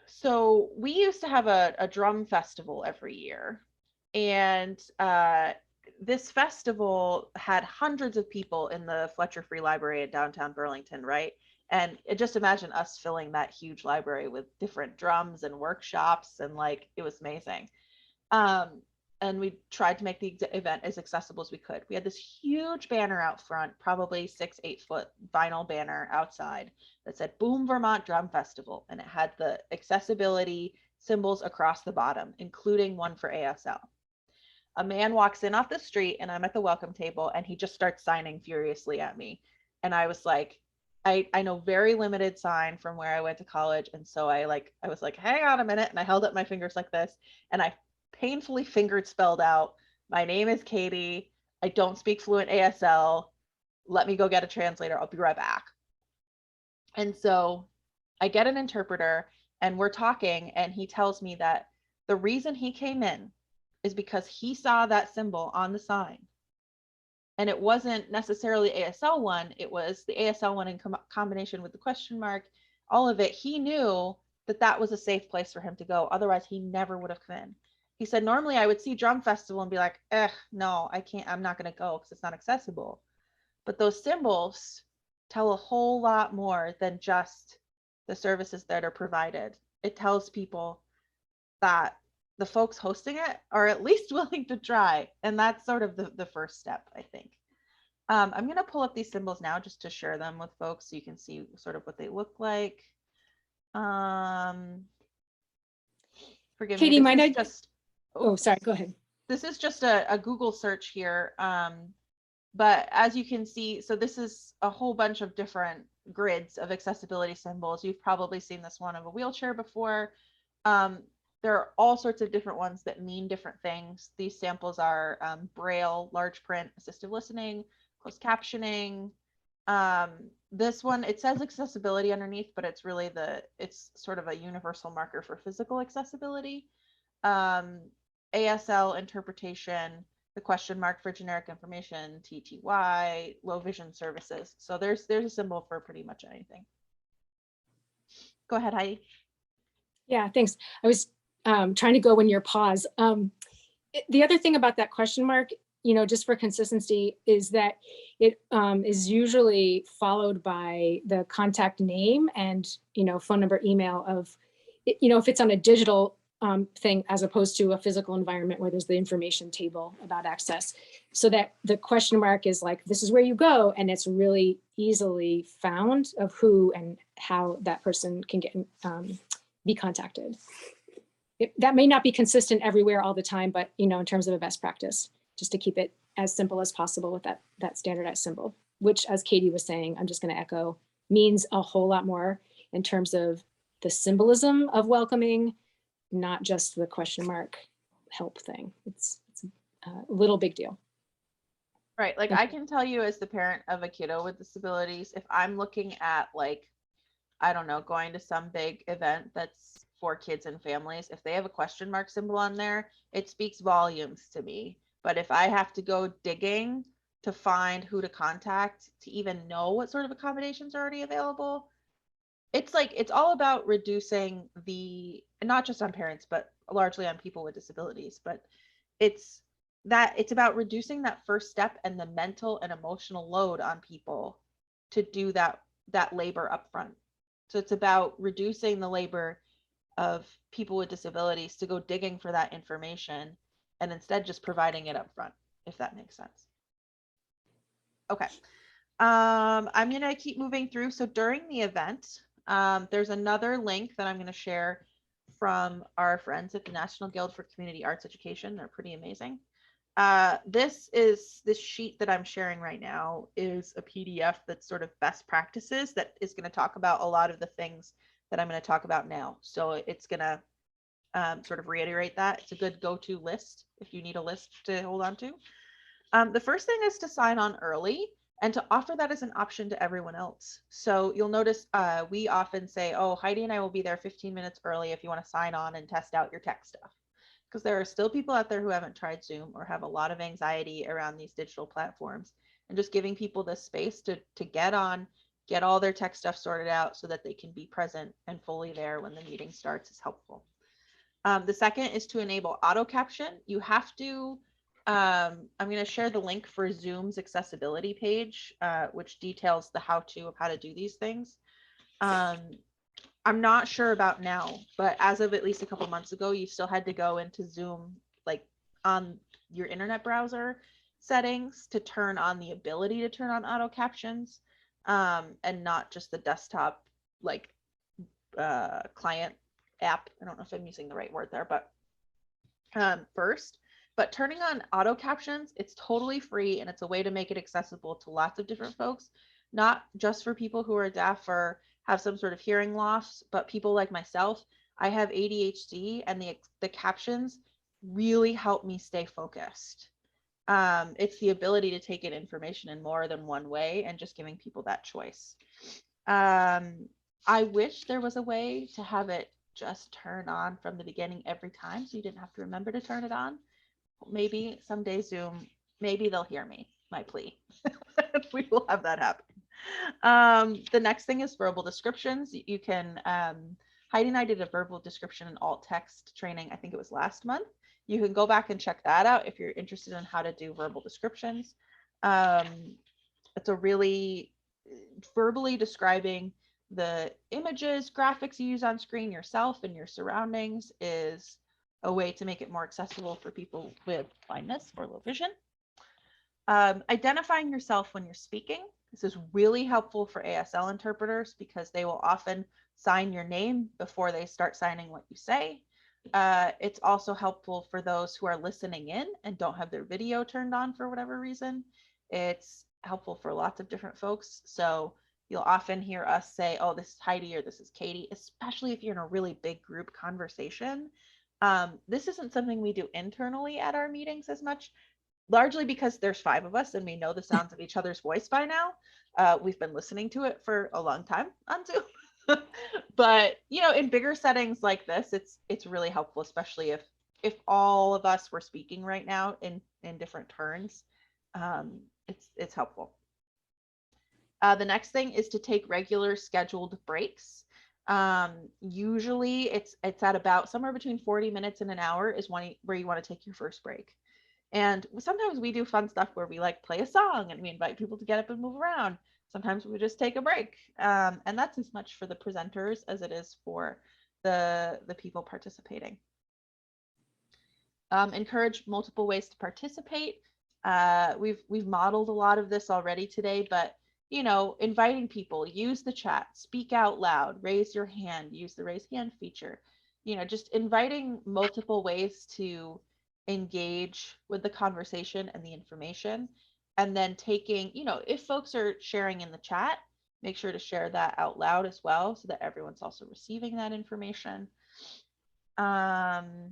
So we used to have a drum festival every year, and this festival had hundreds of people in the Fletcher Free Library in downtown Burlington, right? And just imagine us filling that huge library with different drums and workshops, and like, it was amazing. And we tried to make the event as accessible as we could. We had this huge banner out front, probably 6-8 foot vinyl banner outside that said Boom Vermont Drum Festival. And it had the accessibility symbols across the bottom, including one for ASL. A man walks in off the street and I'm at the welcome table and he just starts signing furiously at me. And I was like, I know very limited sign from where I went to college. And so I was like, hang on a minute. And I held up my fingers like this and I painfully fingered spelled out, my name is Katie. I don't speak fluent ASL. Let me go get a translator. I'll be right back. And so I get an interpreter and we're talking and he tells me that the reason he came in is because he saw that symbol on the sign. And it wasn't necessarily ASL one, it was the ASL one in combination with the question mark, all of it. He knew that that was a safe place for him to go. Otherwise, he never would have come in. He said, normally I would see Drum Festival and be like, no, I can't, I'm not going to go because it's not accessible. But those symbols tell a whole lot more than just the services that are provided. It tells people that the folks hosting it are at least willing to try. And that's sort of the first step, I think. I'm going to pull up these symbols now just to share them with folks so you can see sort of what they look like. Forgive Katie, me. might I just, oh, sorry, go ahead. This is just a Google search here. But as you can see, so this is a whole bunch of different grids of accessibility symbols. You've probably seen this one of a wheelchair before. There are all sorts of different ones that mean different things. These samples are Braille, large print, assistive listening, closed captioning. This one, it says accessibility underneath, but it's really it's sort of a universal marker for physical accessibility. ASL interpretation, the question mark for generic information, TTY, low vision services. So there's a symbol for pretty much anything. Go ahead, Heidi. Yeah, thanks. I was trying to go in your pause. The other thing about that question mark, just for consistency, is that it is usually followed by the contact name and, phone number, email of, if it's on a digital thing, as opposed to a physical environment where there's the information table about access, so that the question mark is like, this is where you go, and it's really easily found of who and how that person can get be contacted. That may not be consistent everywhere all the time, but in terms of a best practice, just to keep it as simple as possible with that standardized symbol, which, as Katie was saying, I'm just going to echo, means a whole lot more in terms of the symbolism of welcoming, not just the question mark help thing. It's a little big deal. Right. Like, I can tell you as the parent of a kiddo with disabilities, if I'm looking at, like, I don't know, going to some big event that's for kids and families, if they have a question mark symbol on there, it speaks volumes to me. But if I have to go digging to find who to contact to even know what sort of accommodations are already available, it's like, it's all about reducing not just on parents, but largely on people with disabilities, but it's about reducing that first step and the mental and emotional load on people to do that labor up front. So it's about reducing the labor of people with disabilities to go digging for that information, and instead just providing it up front, if that makes sense. Okay. I'm going to keep moving through. So during the event, there's another link that I'm going to share from our friends at the National Guild for Community Arts Education. They're pretty amazing. This sheet that I'm sharing right now is a PDF that's sort of best practices that is going to talk about a lot of the things that I'm going to talk about now. So it's going to sort of reiterate that. It's a good go-to list if you need a list to hold on to. The first thing is to sign on early and to offer that as an option to everyone else. So you'll notice we often say, oh, Heidi and I will be there 15 minutes early if you want to sign on and test out your tech stuff. Because there are still people out there who haven't tried Zoom or have a lot of anxiety around these digital platforms, and just giving people the space to get on, get all their tech stuff sorted out so that they can be present and fully there when the meeting starts is helpful. The second is to enable auto caption. You have to, I'm going to share the link for Zoom's accessibility page, which details the how-to of how to do these things. I'm not sure about now, but as of at least a couple months ago, you still had to go into Zoom, like on your internet browser settings, to turn on the ability to turn on auto captions, and not just the desktop like client app. I don't know if I'm using the right word there, but first. But turning on auto captions, it's totally free, and it's a way to make it accessible to lots of different folks, not just for people who are deaf or have some sort of hearing loss, but people like myself. I have ADHD, and the captions really help me stay focused. It's the ability to take in information in more than one way, and just giving people that choice. I wish there was a way to have it just turn on from the beginning every time, so you didn't have to remember to turn it on. Maybe someday Zoom, maybe they'll hear me, my plea. We will have that happen. The next thing is verbal descriptions. You can, Heidi and I did a verbal description and alt text training, I think it was last month. You can go back and check that out if you're interested in how to do verbal descriptions. It's a really verbally describing the images, graphics you use on screen, yourself and your surroundings, is a way to make it more accessible for people with blindness or low vision. Identifying yourself when you're speaking. This is really helpful for ASL interpreters because they will often sign your name before they start signing what you say. It's also helpful for those who are listening in and don't have their video turned on for whatever reason. It's helpful for lots of different folks. So you'll often hear us say, oh, this is Heidi or this is Katie, especially if you're in a really big group conversation. This isn't something we do internally at our meetings as much, largely because there's 5 of us and we know the sounds of each other's voice by now. We've been listening to it for a long time on Zoom. But in bigger settings like this, it's really helpful, especially if all of us were speaking right now in different turns. It's helpful. The next thing is to take regular scheduled breaks. Usually it's at about somewhere between 40 minutes and an hour is where you want to take your first break. And sometimes we do fun stuff where we like play a song and we invite people to get up and move around. Sometimes we just take a break. And that's as much for the presenters as it is for the people participating. Encourage multiple ways to participate. We've modeled a lot of this already today, but inviting people, use the chat, speak out loud, raise your hand, use the raise hand feature. Just inviting multiple ways to engage with the conversation and the information, and then taking, if folks are sharing in the chat, make sure to share that out loud as well so that everyone's also receiving that information. The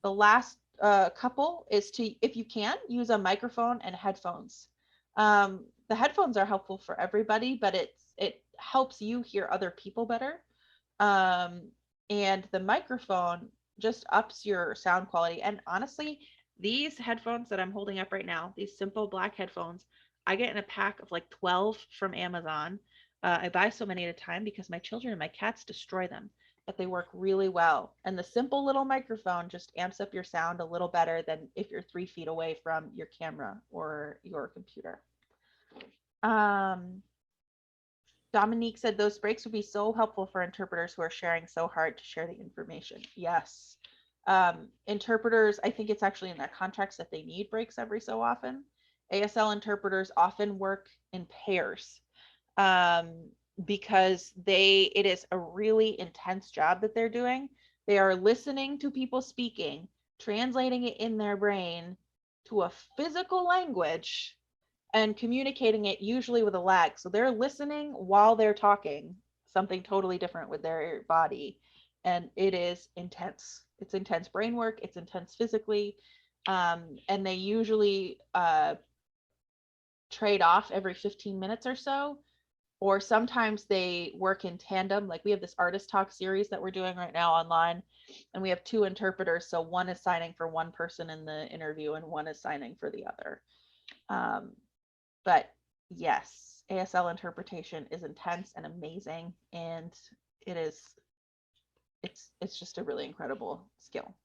last couple is to, if you can, use a microphone and headphones. The headphones are helpful for everybody, but it helps you hear other people better. And the microphone just ups your sound quality. And honestly, these headphones that I'm holding up right now, these simple black headphones, I get in a pack of like 12 from Amazon. I buy so many at a time because my children and my cats destroy them, but they work really well. And the simple little microphone just amps up your sound a little better than if you're 3 feet away from your camera or your computer. Dominique said those breaks would be so helpful for interpreters who are sharing so hard to share the information. Yes. Interpreters, I think it's actually in their contracts that they need breaks every so often. ASL interpreters often work in pairs because it is a really intense job that they're doing. They are listening to people speaking, translating it in their brain to a physical language, and communicating it usually with a lag. So they're listening while they're talking, something totally different with their body. And it is intense. It's intense brain work. It's intense physically. And they usually trade off every 15 minutes or so. Or sometimes they work in tandem. Like we have this artist talk series that we're doing right now online, and we have 2 interpreters. So one is signing for one person in the interview and one is signing for the other. But yes, ASL interpretation is intense and amazing, and it's just a really incredible skill.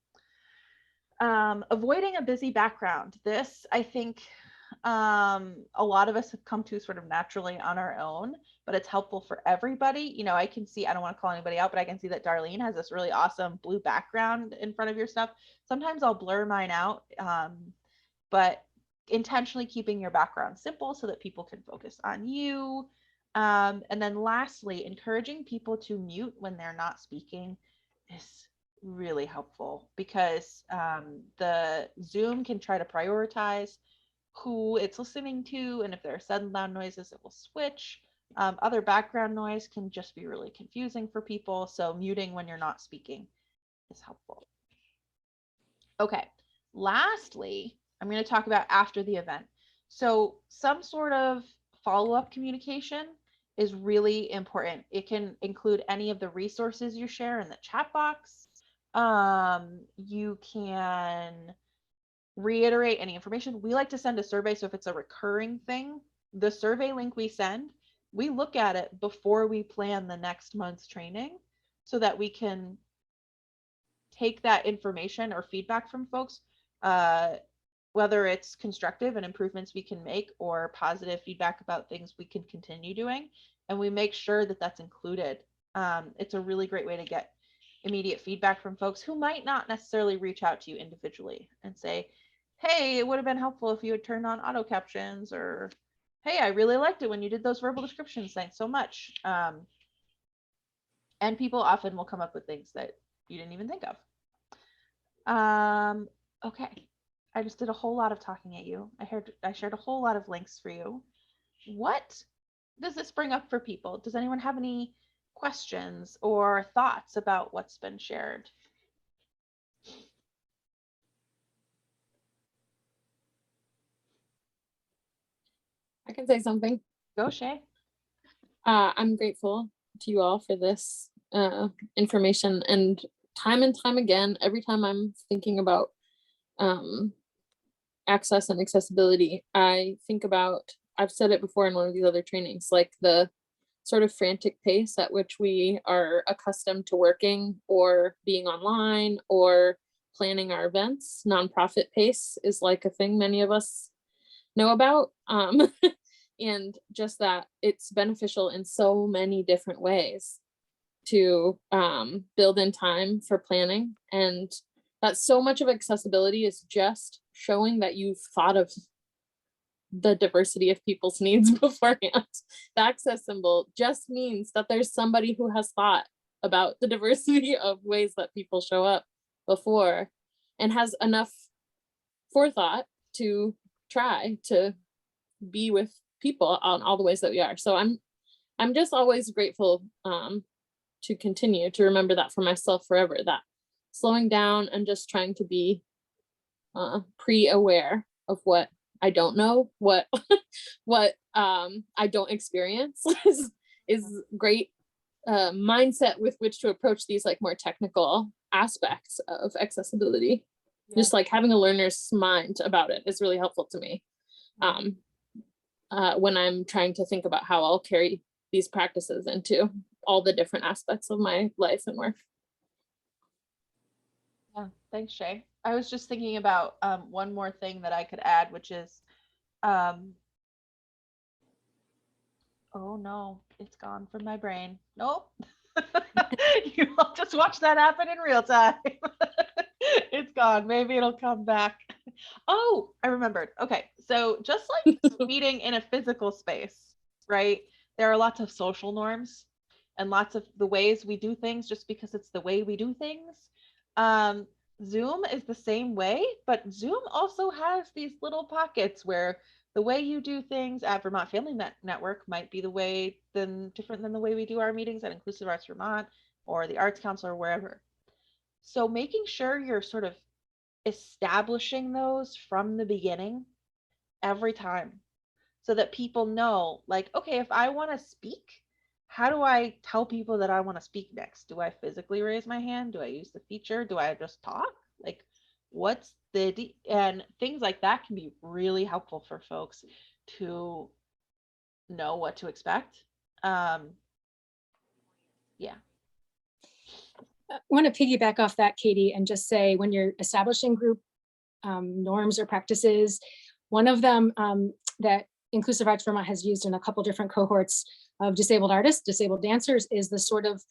Avoiding a busy background. This, I think, a lot of us have come to sort of naturally on our own, but it's helpful for everybody. I can see, I don't want to call anybody out, but I can see that Darlene has this really awesome blue background in front of your stuff. Sometimes I'll blur mine out, but intentionally keeping your background simple so that people can focus on you. And then lastly, encouraging people to mute when they're not speaking is really helpful, because the Zoom can try to prioritize who it's listening to, and if there are sudden loud noises, it will switch. Other background noise can just be really confusing for people, so muting when you're not speaking is helpful. Okay, lastly, I'm going to talk about after the event. So some sort of follow-up communication is really important. It can include any of the resources you share in the chat box. You can reiterate any information. We like to send a survey, so if it's a recurring thing, the survey link we send, we look at it before we plan the next month's training so that we can take that information or feedback from folks, whether it's constructive and improvements we can make or positive feedback about things we can continue doing, and we make sure that that's included. It's a really great way to get immediate feedback from folks who might not necessarily reach out to you individually and say, hey, it would have been helpful if you had turned on auto captions, or hey, I really liked it when you did those verbal descriptions, thanks so much. And people often will come up with things that you didn't even think of. Okay, I just did a whole lot of talking at you. I shared a whole lot of links for you. What does this bring up for people? Does anyone have any questions or thoughts about what's been shared? I can say something. Go, Shay. I'm grateful to you all for this information, and time again, every time I'm thinking about access and accessibility, I think about, I've said it before in one of these other trainings, like the sort of frantic pace at which we are accustomed to working or being online or planning our events. Nonprofit pace is like a thing many of us know about. And just that it's beneficial in so many different ways to build in time for planning. And that so much of accessibility is just showing that you've thought of the diversity of people's needs beforehand. The access symbol just means that there's somebody who has thought about the diversity of ways that people show up before and has enough forethought to try to be with people on all the ways that we are. So I'm just always grateful to continue to remember that for myself forever, that slowing down and just trying to be pre-aware of what I don't know, what I don't experience is great mindset with which to approach these like more technical aspects of accessibility. Yeah. Just like having a learner's mind about it is really helpful to me when I'm trying to think about how I'll carry these practices into all the different aspects of my life and work. Yeah, thanks, Shay. I was just thinking about one more thing that I could add, which is, oh no, it's gone from my brain. Nope. You all just watch that happen in real time. It's gone. Maybe it'll come back. Oh, I remembered. Okay, so just like meeting in a physical space, right? There are lots of social norms and lots of the ways we do things just because it's the way we do things. Zoom is the same way, but Zoom also has these little pockets where the way you do things at Vermont Family Network might be the way different than the way we do our meetings at Inclusive Arts Vermont or the Arts Council or wherever. So making sure you're sort of establishing those from the beginning every time so that people know, like, okay, if I want to speak, how do I tell people that I want to speak next? Do I physically raise my hand? Do I use the feature? Do I just talk? Like, what's and things like that can be really helpful for folks to know what to expect. Yeah. I want to piggyback off that, Katie, and just say when you're establishing group norms or practices, one of them that Inclusive Arts Vermont has used in a couple different cohorts of disabled artists, disabled dancers, is the sort of,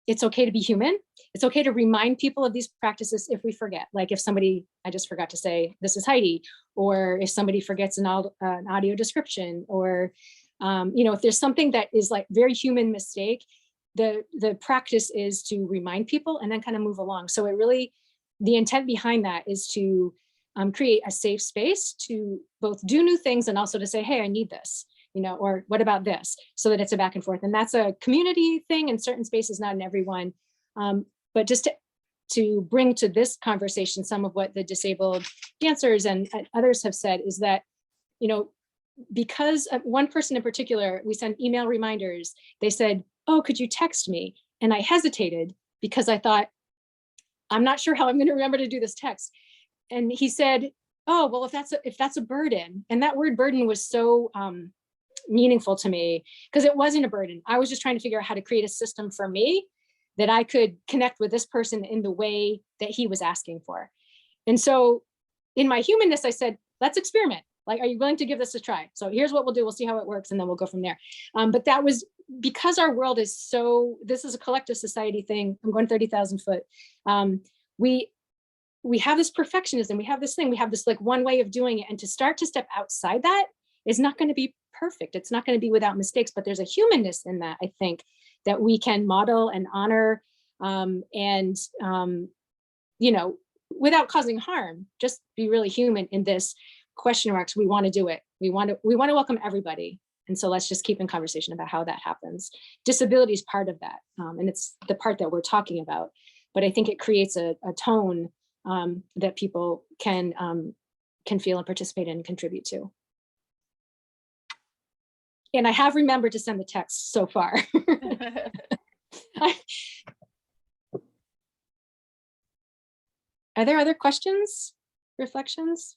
it's okay to be human. It's okay to remind people of these practices if we forget. Like if somebody, I just forgot to say, this is Heidi, or if somebody forgets an audio description, or if there's something that is like very human mistake, the practice is to remind people and then kind of move along. So it really, the intent behind that is to create a safe space to both do new things and also to say, hey, I need this, or what about this? So that it's a back and forth. And that's a community thing in certain spaces, not in everyone. But just to bring to this conversation some of what the disabled dancers and others have said is that, because one person in particular, we sent email reminders. They said, oh, could you text me? And I hesitated because I thought, I'm not sure how I'm going to remember to do this text. And he said, oh, well, if that's a burden, and that word burden was so meaningful to me because it wasn't a burden. I was just trying to figure out how to create a system for me that I could connect with this person in the way that he was asking for. And so in my humanness, I said, let's experiment. Like, are you willing to give this a try? So here's what we'll do. We'll see how it works. And then we'll go from there. But that was because our world is so, this is a collective society thing. I'm going 30,000 foot. We have this perfectionism. We have this thing. We have this like one way of doing it. And to start to step outside that is not going to be perfect. It's not going to be without mistakes, but there's a humanness in that, I think, that we can model and honor without causing harm, just be really human in this question marks. We want to do it. We want to welcome everybody. And so let's just keep in conversation about how that happens. Disability is part of that. And it's the part that we're talking about. But I think it creates a tone that people can feel and participate in and contribute to. And I have remembered to send the text so far. Are there other questions, reflections?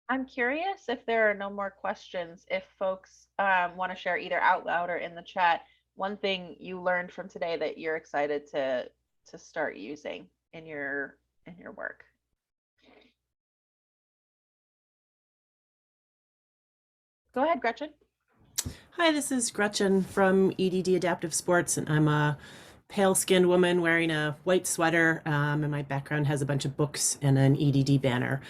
I'm curious if there are no more questions, if folks want to share either out loud or in the chat, one thing you learned from today that you're excited to to start using in your work. Go ahead, Gretchen. Hi, this is Gretchen from EDD Adaptive Sports, and I'm a pale-skinned woman wearing a white sweater, and my background has a bunch of books and an EDD banner.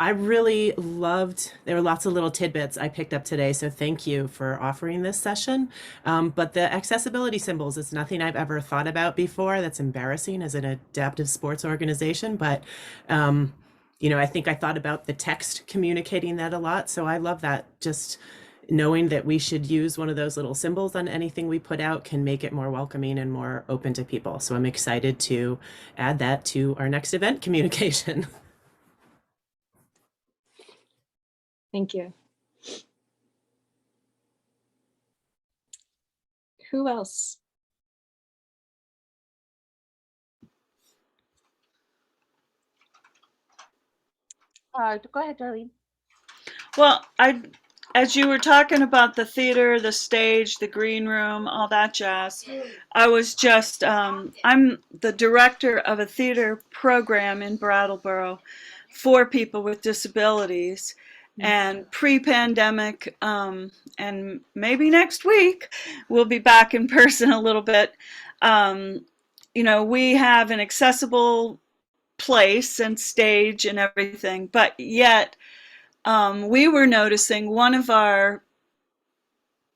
I really loved, there were lots of little tidbits I picked up today, so thank you for offering this session. But the accessibility symbols is nothing I've ever thought about before. That's embarrassing as an adaptive sports organization, but I think I thought about the text communicating that a lot, so I love that. Just knowing that we should use one of those little symbols on anything we put out can make it more welcoming and more open to people. So I'm excited to add that to our next event communication. Thank you. Who else? Go ahead, Darlene. Well, as you were talking about the theater, the stage, the green room, all that jazz, I was just, I'm the director of a theater program in Brattleboro for people with disabilities. And pre-pandemic, and maybe next week, we'll be back in person a little bit. We have an accessible place and stage and everything, but yet we were noticing one of our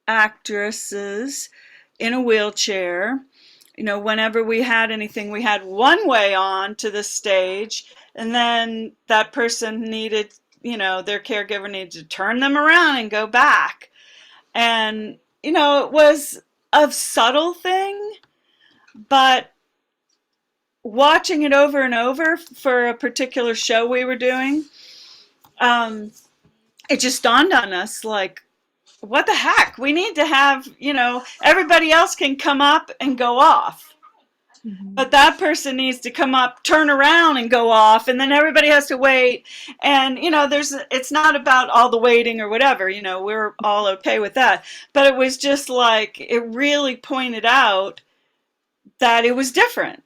actresses in a wheelchair. Whenever we had anything, we had one way on to the stage, and then that person needed, their caregiver needed to turn them around and go back. And, it was a subtle thing, but watching it over and over for a particular show we were doing, it just dawned on us, like, what the heck? We need to have, everybody else can come up and go off. But that person needs to come up, turn around and go off, and then everybody has to wait. And, it's not about all the waiting or whatever, we're all okay with that. But it was just like, it really pointed out that it was different.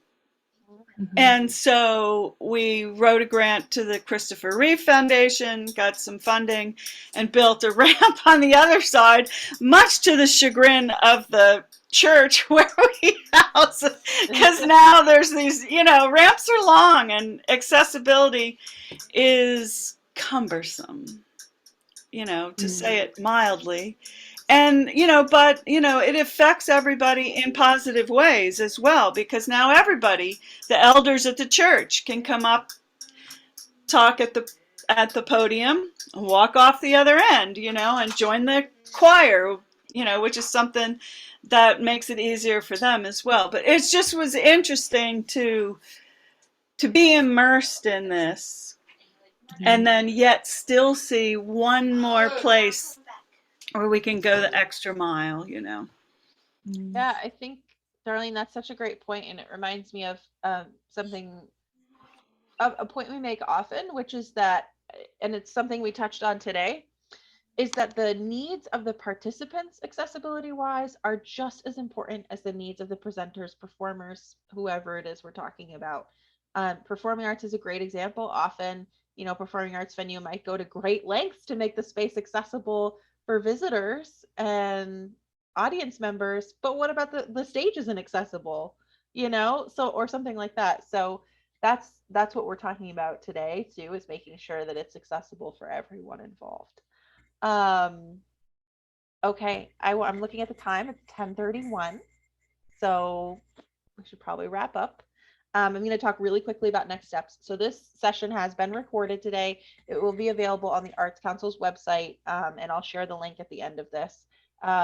And so we wrote a grant to the Christopher Reeve Foundation, got some funding, and built a ramp on the other side, much to the chagrin of the church where we house, because now there's these, ramps are long and accessibility is cumbersome, to say it mildly. And, it affects everybody in positive ways as well, because now everybody, the elders at the church, can come up, talk at the podium, walk off the other end, and join the choir, which is something that makes it easier for them as well. But it just was interesting to be immersed in this, and then yet still see one more place where we can go the extra mile, Yeah, I think, Darlene, that's such a great point, and it reminds me of a point we make often, which is that, and it's something we touched on today, is that the needs of the participants, accessibility-wise, are just as important as the needs of the presenters, performers, whoever it is we're talking about. Performing arts is a great example. Often, performing arts venue might go to great lengths to make the space accessible for visitors and audience members, but what about the stage isn't accessible, so, or something like that. So that's what we're talking about today too, is making sure that it's accessible for everyone involved. Okay, I'm looking at the time. It's 10:31, so we should probably wrap up. I'm going to talk really quickly about next steps. So this session has been recorded today. It will be available on the Arts Council's website, and I'll share the link at the end of this.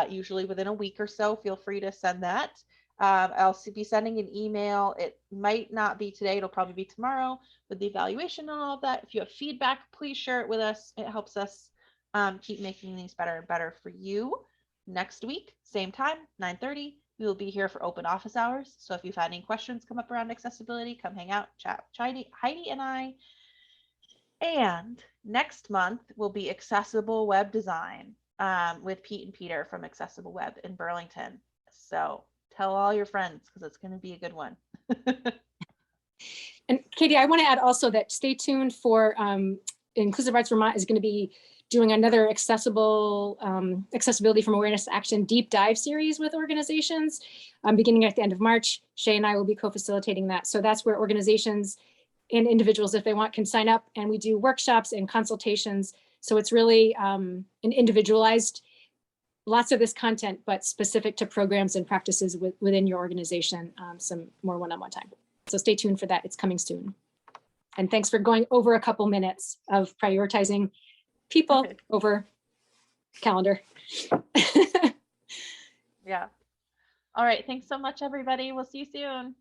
Usually within a week or so, feel free to send that. I'll be sending an email. It might not be today. It'll probably be tomorrow with the evaluation and all of that. If you have feedback, please share it with us. It helps us keep making these better and better for you. Next week, same time, 9:30. We will be here for open office hours. So if you've had any questions come up around accessibility, come hang out, chat with Heidi and I. And next month will be accessible web design with Pete and Peter from Accessible Web in Burlington. So tell all your friends, because it's going to be a good one. And Katie, I want to add also that stay tuned for Inclusive Arts Vermont is going to be doing another accessibility from awareness to action deep dive series with organizations beginning at the end of March. Shay and I will be co-facilitating that. So that's where organizations and individuals, if they want, can sign up, and we do workshops and consultations. So it's really an individualized, lots of this content, but specific to programs and practices within your organization, some more one-on-one time. So stay tuned for that. It's coming soon. And thanks for going over a couple minutes of prioritizing people over calendar. Yeah. All right. Thanks so much, everybody. We'll see you soon.